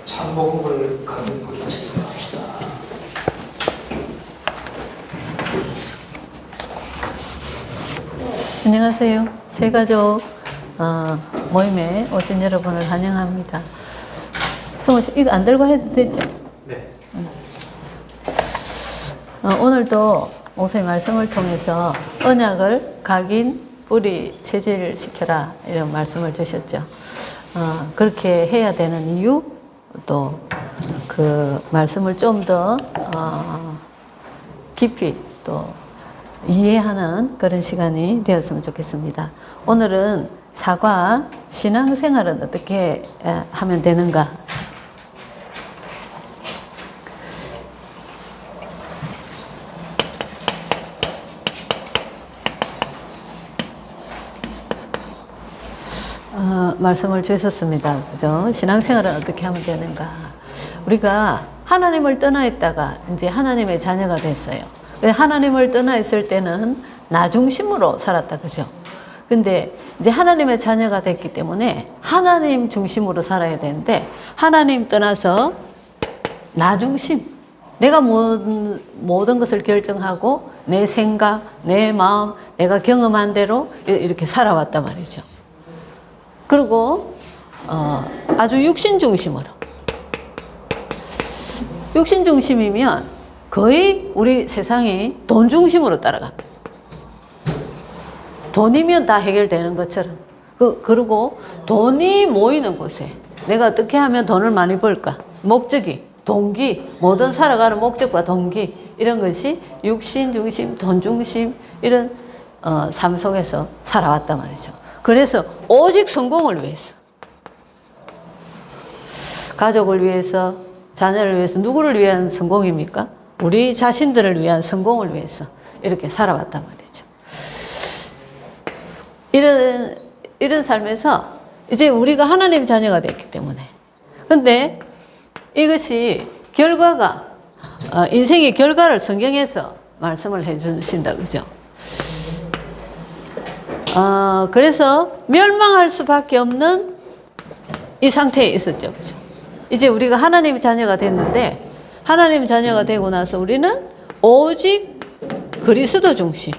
참복음을 가는 것을 책임합시다. 안녕하세요. 새가족 모임에 오신 여러분을 환영합니다. 이거 안 들고 해도 되죠? 네. 오늘도 목사님 말씀을 통해서 언약을 각인, 뿌리, 체질시켜라 이런 말씀을 주셨죠. 그렇게 해야 되는 이유, 또 그 말씀을 좀 더 깊이 또 이해하는 그런 시간이 되었으면 좋겠습니다. 오늘은 사과 신앙생활은 어떻게 하면 되는가? 말씀을 주셨습니다. 그죠? 신앙생활은 어떻게 하면 되는가? 우리가 하나님을 떠나 있다가 이제 하나님의 자녀가 됐어요. 하나님을 떠나 있을 때는 나 중심으로 살았다. 그죠? 근데 이제 하나님의 자녀가 됐기 때문에 하나님 중심으로 살아야 되는데 하나님 떠나서 나 중심. 내가 모든 것을 결정하고 내 생각, 내 마음, 내가 경험한 대로 이렇게 살아왔단 말이죠. 그리고 아주 육신 중심으로. 육신 중심이면 거의 우리 세상이 돈 중심으로 따라갑니다. 돈이면 다 해결되는 것처럼. 그리고 돈이 모이는 곳에 내가 어떻게 하면 돈을 많이 벌까? 목적이, 동기, 모든 살아가는 목적과 동기 이런 것이 육신 중심, 돈 중심 이런 삶 속에서 살아왔단 말이죠. 그래서 오직 성공을 위해서, 가족을 위해서, 자녀를 위해서, 누구를 위한 성공입니까? 우리 자신들을 위한 성공을 위해서 이렇게 살아왔단 말이죠. 이런 삶에서 이제 우리가 하나님 자녀가 됐기 때문에. 근데 이것이 결과가, 인생의 결과를 성경에서 말씀을 해 주신다. 그죠? 그래서 멸망할 수밖에 없는 이 상태에 있었죠. 그죠? 이제 우리가 하나님의 자녀가 됐는데, 하나님 자녀가 되고 나서 우리는 오직 그리스도 중심.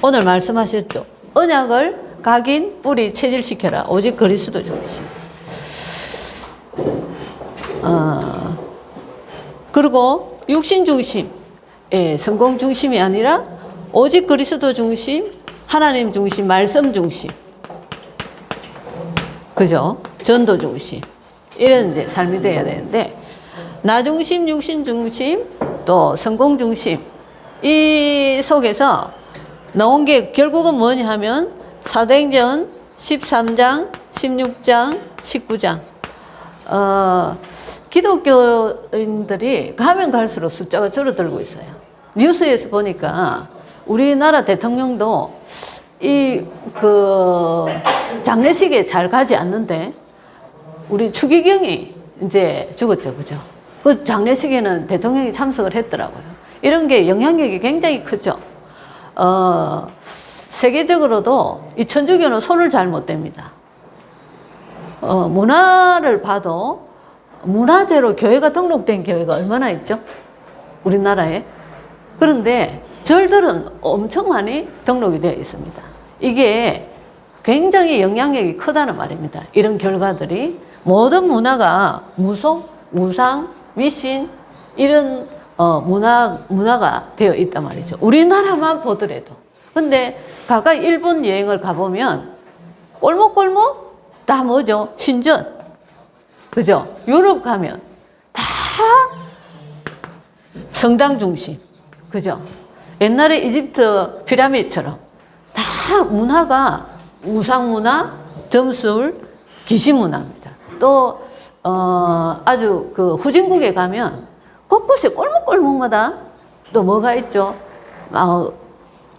오늘 말씀하셨죠. 언약을 각인, 뿌리, 체질시켜라. 오직 그리스도 중심. 그리고 육신 중심, 성공 중심이 아니라 오직 그리스도 중심, 하나님 중심, 말씀 중심. 그죠? 전도 중심. 이런 이제 삶이 돼야 되는데, 나 중심, 육신 중심, 또 성공 중심. 이 속에서 나온 게 결국은 뭐냐 하면 사도행전 13장, 16장, 19장. 기독교인들이 가면 갈수록 숫자가 줄어들고 있어요. 뉴스에서 보니까 우리나라 대통령도 장례식에 잘 가지 않는데 우리 추기경이 이제 죽었죠. 그죠? 그 장례식에는 대통령이 참석을 했더라고요. 이런 게 영향력이 굉장히 크죠. 세계적으로도 이 천주교는 손을 잘 못 댑니다. 문화를 봐도 문화재로 교회가 등록된 교회가 얼마나 있죠? 우리나라에. 그런데 절들은 엄청 많이 등록이 되어 있습니다. 이게 굉장히 영향력이 크다는 말입니다. 이런 결과들이 모든 문화가 무속, 우상, 미신 이런 문화가 되어 있단 말이죠. 우리나라만 보더라도. 근데 각각 일본 여행을 가보면 골목골목 다 뭐죠? 신전. 그죠? 유럽 가면 다 성당 중심. 그죠? 옛날에 이집트 피라미드처럼 다 문화가 우상 문화, 점술, 귀신 문화입니다. 또 아주 그 후진국에 가면 곳곳에 골목골목마다 또 뭐가 있죠?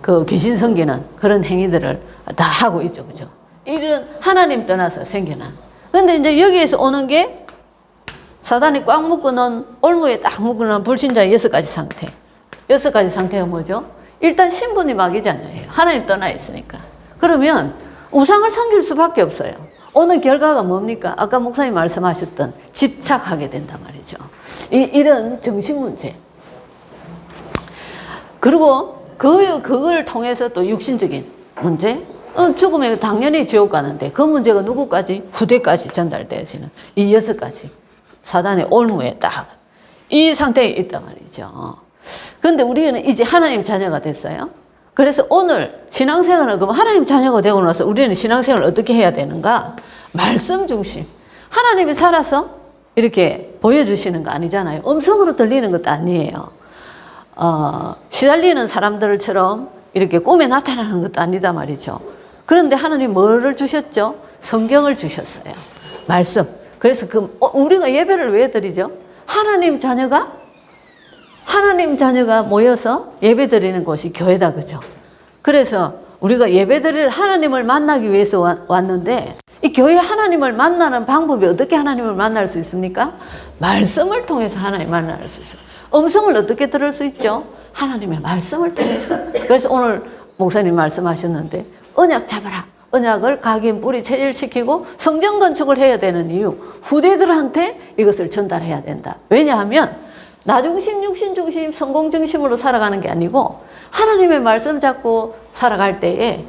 그 귀신 섬기는 그런 행위들을 다 하고 있죠. 그죠? 이런 하나님 떠나서 생겨난. 근데 이제 여기에서 오는 게 사단이 꽉 묶어놓은, 올무에 딱 묶어놓은 불신자의 6가지 상태. 6가지 상태가 뭐죠? 일단 신분이 마귀자녀예요. 하나님 떠나 있으니까. 그러면 우상을 섬길 수밖에 없어요. 오는 결과가 뭡니까? 아까 목사님 말씀하셨던 집착하게 된단 말이죠. 이런 정신 문제. 그리고 그걸 통해서 또 육신적인 문제. 죽으면 당연히 지옥 가는데 그 문제가 누구까지? 후대까지 전달되어지는 이 6가지 사단의 올무에 딱 이 상태에 있단 말이죠. 그런데 우리는 이제 하나님 자녀가 됐어요. 그래서 오늘 신앙생활을 그럼 하나님 자녀가 되고 나서 우리는 신앙생활을 어떻게 해야 되는가? 말씀 중심. 하나님이 살아서 이렇게 보여주시는 거 아니잖아요. 음성으로 들리는 것도 아니에요. 시달리는 사람들처럼 이렇게 꿈에 나타나는 것도 아니다 말이죠. 그런데 하나님 뭐를 주셨죠? 성경을 주셨어요. 말씀. 그래서 우리가 예배를 왜 드리죠? 하나님 자녀가 모여서 예배 드리는 곳이 교회다, 그죠? 그래서 우리가 예배 드릴 하나님을 만나기 위해서 왔는데 이 교회 하나님을 만나는 방법이 어떻게 하나님을 만날 수 있습니까? 말씀을 통해서 하나님 만날 수 있어요. 음성을 어떻게 들을 수 있죠? 하나님의 말씀을 통해서. 그래서 오늘 목사님 말씀하셨는데 언약 잡아라. 언약을 각인 뿌리 체질시키고 성전 건축을 해야 되는 이유, 후대들한테 이것을 전달해야 된다. 왜냐하면 나 중심, 육신 중심, 성공 중심으로 살아가는 게 아니고 하나님의 말씀 잡고 살아갈 때에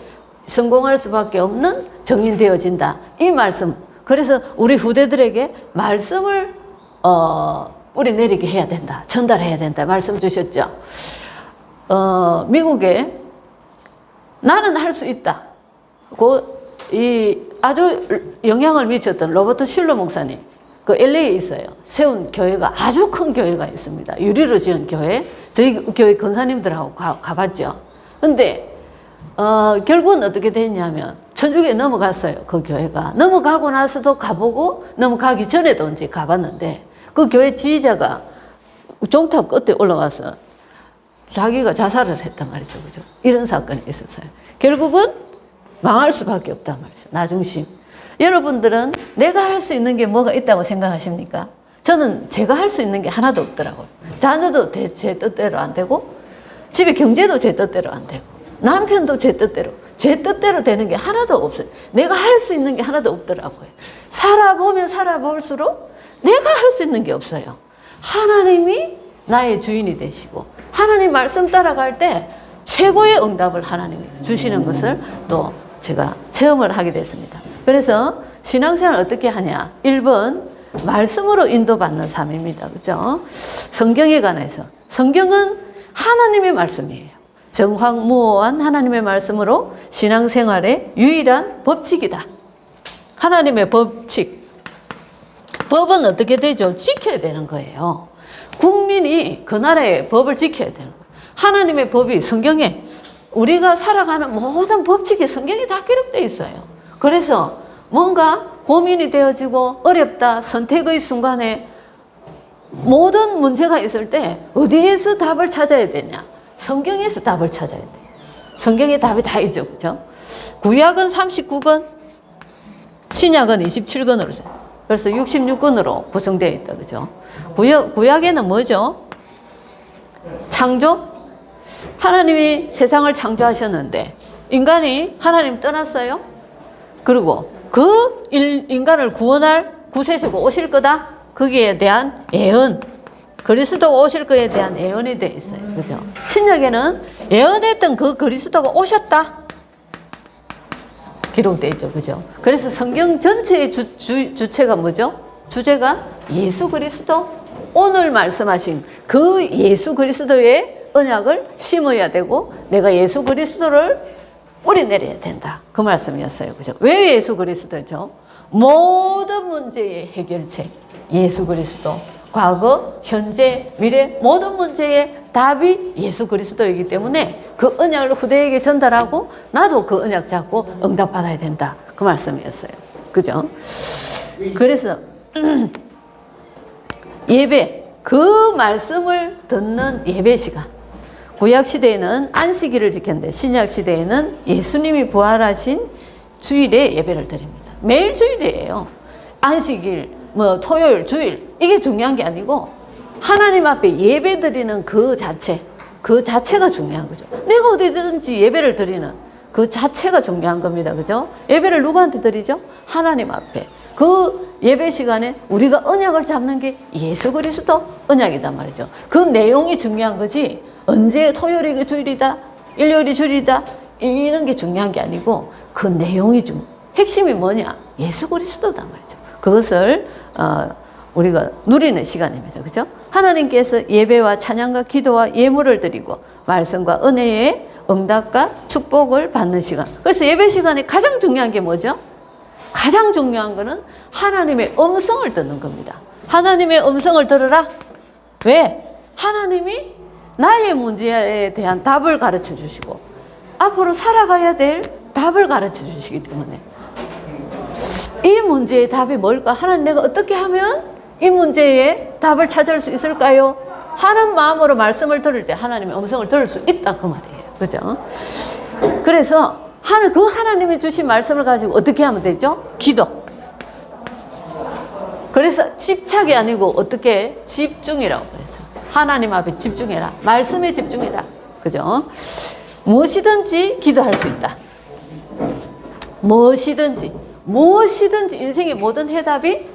성공할 수밖에 없는 정인되어진다. 이 말씀. 그래서 우리 후대들에게 말씀을 뿌리 내리게 해야 된다. 전달해야 된다. 말씀 주셨죠. 미국에 나는 할 수 있다. 아주 영향을 미쳤던 로버트 슐러 목사님, 그 LA에 있어요. 세운 교회가 아주 큰 교회가 있습니다. 유리로 지은 교회. 저희 교회 권사님들하고 가봤죠. 근데 결국은 어떻게 됐냐면 천주교에 넘어갔어요. 그 교회가. 넘어가고 나서도 가보고 넘어가기 전에도 이제 가봤는데 그 교회 지휘자가 종탑 끝에 올라가서 자기가 자살을 했단 말이죠. 그죠? 이런 사건이 있었어요. 결국은 망할 수밖에 없단 말이죠. 나중심. 여러분들은 내가 할 수 있는 게 뭐가 있다고 생각하십니까? 저는 제가 할 수 있는 게 하나도 없더라고요. 자녀도 제 뜻대로 안 되고 집에 경제도 제 뜻대로 안 되고 남편도 제 뜻대로 되는 게 하나도 없어요. 내가 할 수 있는 게 하나도 없더라고요. 살아보면 살아볼수록 내가 할 수 있는 게 없어요. 하나님이 나의 주인이 되시고 하나님 말씀 따라갈 때 최고의 응답을 하나님이 주시는 것을 또 제가 체험을 하게 됐습니다. 그래서 신앙생활을 어떻게 하냐? 1번 말씀으로 인도받는 삶입니다. 그죠? 성경에 관해서. 성경은 하나님의 말씀이에요. 정확무오한 하나님의 말씀으로 신앙생활의 유일한 법칙이다. 하나님의 법칙. 법은 어떻게 되죠? 지켜야 되는 거예요. 국민이 그 나라의 법을 지켜야 되는 거예요. 하나님의 법이 성경에 우리가 살아가는 모든 법칙이 성경에 다 기록되어 있어요. 그래서 뭔가 고민이 되어지고 어렵다, 선택의 순간에 모든 문제가 있을 때 어디에서 답을 찾아야 되냐? 성경에서 답을 찾아야 돼요. 성경에 답이 다 있죠. 그죠? 구약은 39권, 신약은 27권으로 그래서 66권으로 구성되어 있다. 그죠? 구약에는 뭐죠? 창조? 하나님이 세상을 창조하셨는데 인간이 하나님 떠났어요. 그리고 그 인간을 구원할 구세주가 오실 거다. 거기에 대한 예언. 그리스도가 오실 거에 대한 예언이 되어 있어요. 그죠? 신약에는 예언했던 그 그리스도가 오셨다. 기록되어 있죠. 그죠? 그래서 성경 전체의 주체가 뭐죠? 주제가 예수 그리스도. 오늘 말씀하신 그 예수 그리스도의 언약을 심어야 되고 내가 예수 그리스도를 뿌리 내려야 된다. 그 말씀이었어요. 그죠? 왜 예수 그리스도죠? 모든 문제의 해결책. 예수 그리스도. 과거, 현재, 미래 모든 문제의 답이 예수 그리스도이기 때문에 그 언약을 후대에게 전달하고 나도 그 언약 잡고 응답받아야 된다. 그 말씀이었어요. 그죠? 그래서 예배, 그 말씀을 듣는 예배 시간. 구약시대에는 안식일을 지켰는데 신약시대에는 예수님이 부활하신 주일에 예배를 드립니다. 매일 주일이에요. 안식일, 토요일, 주일 이게 중요한 게 아니고 하나님 앞에 예배 드리는 그 자체가 중요한 거죠. 내가 어디든지 예배를 드리는 그 자체가 중요한 겁니다. 그죠? 예배를 누구한테 드리죠? 하나님 앞에 그 예배 시간에 우리가 언약을 잡는 게 예수 그리스도 언약이단 말이죠. 그 내용이 중요한 거지 언제 토요일이 주일이다 일요일이 주일이다 이런 게 중요한 게 아니고 그 내용이 핵심이 뭐냐? 예수 그리스도단 말이죠. 그것을 우리가 누리는 시간입니다. 그죠? 하나님께서 예배와 찬양과 기도와 예물을 드리고 말씀과 은혜의 응답과 축복을 받는 시간. 그래서 예배 시간에 가장 중요한 게 뭐죠? 가장 중요한 거는 하나님의 음성을 듣는 겁니다. 하나님의 음성을 들으라. 왜? 하나님이 나의 문제에 대한 답을 가르쳐 주시고 앞으로 살아가야 될 답을 가르쳐 주시기 때문에 이 문제의 답이 뭘까? 하나님 내가 어떻게 하면 이 문제의 답을 찾을 수 있을까요? 하는 마음으로 말씀을 들을 때 하나님의 음성을 들을 수 있다 그 말이에요. 그죠? 그래서 그 하나님이 주신 말씀을 가지고 어떻게 하면 되죠? 기도. 그래서 집착이 아니고 어떻게 집중이라고 그래서 하나님 앞에 집중해라. 말씀에 집중해라. 그죠? 무엇이든지 기도할 수 있다. 무엇이든지 인생의 모든 해답이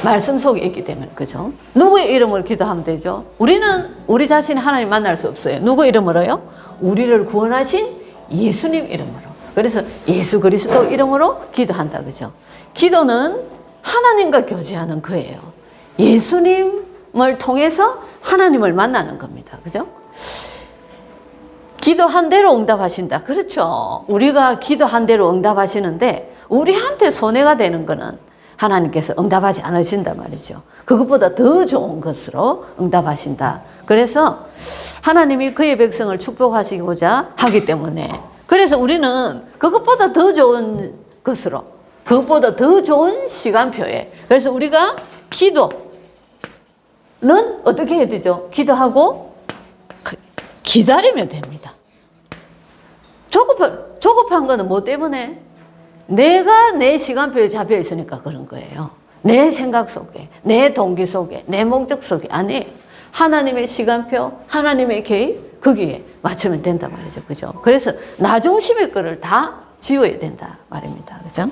말씀 속에 있기 때문에. 그죠? 누구의 이름으로 기도하면 되죠? 우리는 우리 자신이 하나님 만날 수 없어요. 누구 이름으로요? 우리를 구원하신 예수님 이름으로. 그래서 예수 그리스도 이름으로 기도한다. 그죠? 기도는 하나님과 교제하는 거예요. 예수님을 통해서 하나님을 만나는 겁니다. 그죠? 기도한 대로 응답하신다. 그렇죠. 우리가 기도한 대로 응답하시는데 우리한테 손해가 되는 거는 하나님께서 응답하지 않으신단 말이죠. 그것보다 더 좋은 것으로 응답하신다. 그래서 하나님이 그의 백성을 축복하시고자 하기 때문에 그래서 우리는 그것보다 더 좋은 것으로 그것보다 더 좋은 시간표에 그래서 우리가 기도는 어떻게 해야 되죠? 기도하고 기다리면 됩니다. 조급한 거는 뭐 때문에? 내가 내 시간표에 잡혀 있으니까 그런 거예요. 내 생각 속에, 내 동기 속에, 내 목적 속에 아니 하나님의 시간표, 하나님의 계획 거기에 맞추면 된단 말이죠. 그죠? 그래서 나 중심의 거를 다 지워야 된다 말입니다. 그죠?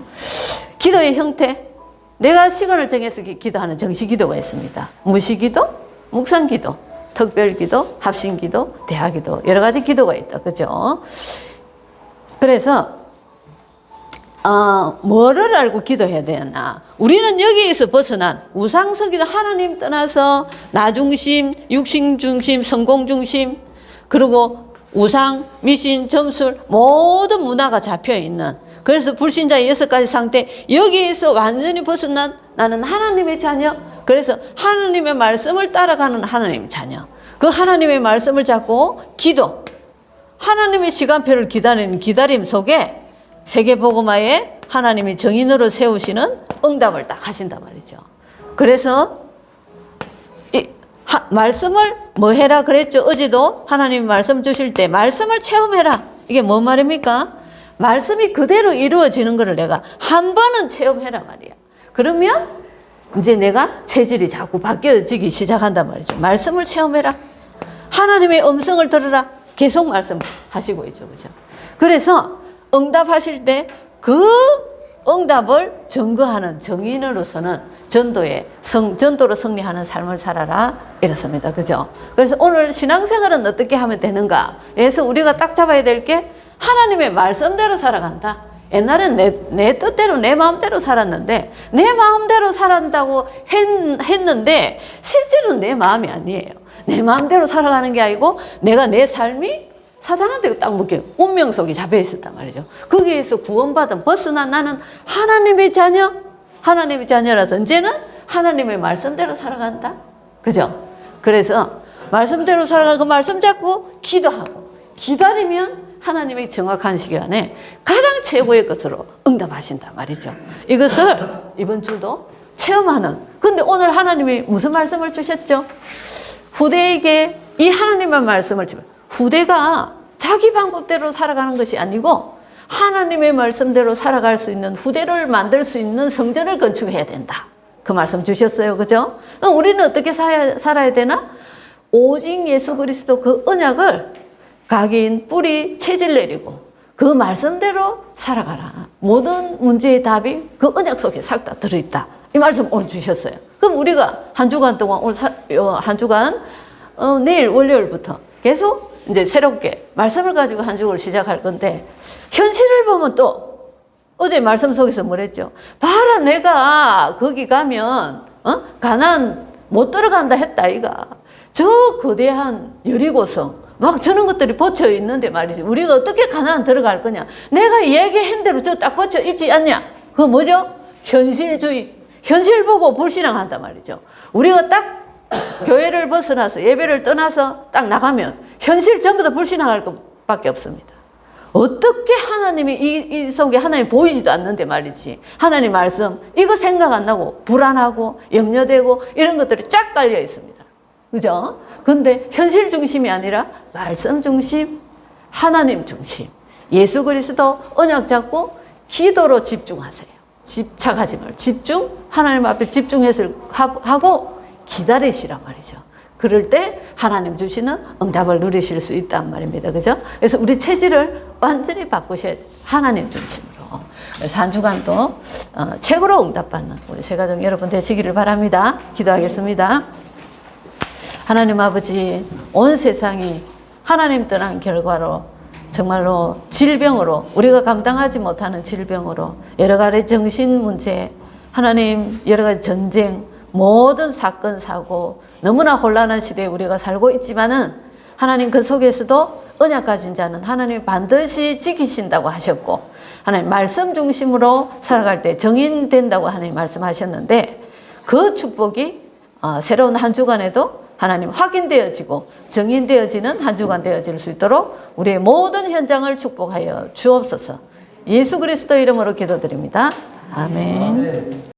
기도의 형태. 내가 시간을 정해서 기도하는 정시기도가 있습니다. 무시기도, 묵상기도, 특별기도, 합심기도, 대화기도 여러 가지 기도가 있다. 그죠? 그래서 뭐를 알고 기도해야 되나? 우리는 여기에서 벗어난 우상성기도 하나님 떠나서 나 중심, 육신 중심, 성공 중심 그리고 우상, 미신, 점술 모든 문화가 잡혀있는 그래서 불신자의 6가지 상태 여기에서 완전히 벗어난 나는 하나님의 자녀 그래서 하나님의 말씀을 따라가는 하나님의 자녀 그 하나님의 말씀을 잡고 기도 하나님의 시간표를 기다리는 기다림 속에 세계복음화에 하나님이 정인으로 세우시는 응답을 딱 하신단 말이죠. 그래서 말씀을 뭐 해라 그랬죠. 어제도 하나님이 말씀 주실 때 말씀을 체험해라. 이게 뭔 말입니까? 말씀이 그대로 이루어지는 것을 내가 한 번은 체험해라 말이야. 그러면 이제 내가 체질이 자꾸 바뀌어지기 시작한단 말이죠. 말씀을 체험해라. 하나님의 음성을 들으라. 계속 말씀하시고 있죠. 그죠? 그래서 응답하실 때 그 응답을 증거하는 정인으로서는 전도로 승리하는 삶을 살아라 이렇습니다. 그죠? 그래서 오늘 신앙생활은 어떻게 하면 되는가? 그래서 우리가 딱 잡아야 될 게 하나님의 말씀대로 살아간다. 옛날엔 내 뜻대로 내 마음대로 살았는데 내 마음대로 살았다고 했는데 실제로는 내 마음이 아니에요. 내 마음대로 살아가는 게 아니고 내가 내 삶이 사단한테 딱 묶여 운명 속에 잡혀 있었단 말이죠. 거기에서 구원받은 벗어난 나는 하나님의 자녀, 하나님의 자녀라서 이제는 하나님의 말씀대로 살아간다. 그죠? 그래서 말씀대로 살아가고 그 말씀 잡고 기도하고 기다리면 하나님의 정확한 시간에 가장 최고의 것으로 응답하신단 말이죠. 이것을 이번 주도 체험하는. 근데 오늘 하나님이 무슨 말씀을 주셨죠? 후대에게 이 하나님의 말씀을 주면 후대가 자기 방법대로 살아가는 것이 아니고 하나님의 말씀대로 살아갈 수 있는 후대를 만들 수 있는 성전을 건축해야 된다. 그 말씀 주셨어요. 그죠? 우리는 어떻게 살아야 되나? 오직 예수 그리스도 그 언약을 각인 뿌리 체질 내리고 그 말씀대로 살아가라. 모든 문제의 답이 그 언약 속에 싹 다 들어있다. 이 말씀 오늘 주셨어요. 그럼 우리가 한 주간 동안 오늘 한 주간 내일 월요일부터 계속 이제 새롭게 말씀을 가지고 한 주를 시작할 건데 현실을 보면 또 어제 말씀 속에서 뭐랬죠? 봐라 내가 거기 가면 가나안 못 들어간다 했다 이가. 저 거대한 여리고성 막 저런 것들이 버텨 있는데 말이지 우리가 어떻게 가나안 들어갈 거냐. 내가 얘기한 대로 저 딱 버텨 있지 않냐. 그거 뭐죠? 현실주의. 현실 보고 불신앙한단 말이죠. 우리가 딱 교회를 벗어나서 예배를 떠나서 딱 나가면 현실 전부 다 불신앙할 것밖에 없습니다. 어떻게 하나님이 이 속에 하나님이 보이지도 않는데 말이지. 하나님 말씀 이거 생각 안 나고 불안하고 염려되고 이런 것들이 쫙 깔려 있습니다. 그죠? 근데 현실 중심이 아니라 말씀 중심, 하나님 중심, 예수 그리스도 언약 잡고 기도로 집중하세요. 집착하지 말고 집중, 하나님 앞에 집중해서 하고 기다리시란 말이죠. 그럴 때 하나님 주시는 응답을 누리실 수 있단 말입니다. 그죠? 그래서 우리 체질을 완전히 바꾸셔야 돼요. 하나님 중심으로. 그래서 한 주간도 최고로 응답받는 우리 새가족 여러분 되시기를 바랍니다. 기도하겠습니다. 하나님 아버지, 온 세상이 하나님 떠난 결과로 정말로 질병으로 우리가 감당하지 못하는 질병으로 여러 가지 정신 문제, 하나님 여러 가지 전쟁, 모든 사건 사고 너무나 혼란한 시대에 우리가 살고 있지만은 하나님 그 속에서도 언약 가진 자는 하나님 반드시 지키신다고 하셨고 하나님 말씀 중심으로 살아갈 때 정인된다고 하나님 말씀하셨는데 그 축복이 새로운 한 주간에도 하나님 확인되어지고 정인되어지는 한 주간 되어질 수 있도록 우리의 모든 현장을 축복하여 주옵소서. 예수 그리스도 이름으로 기도드립니다. 아멘.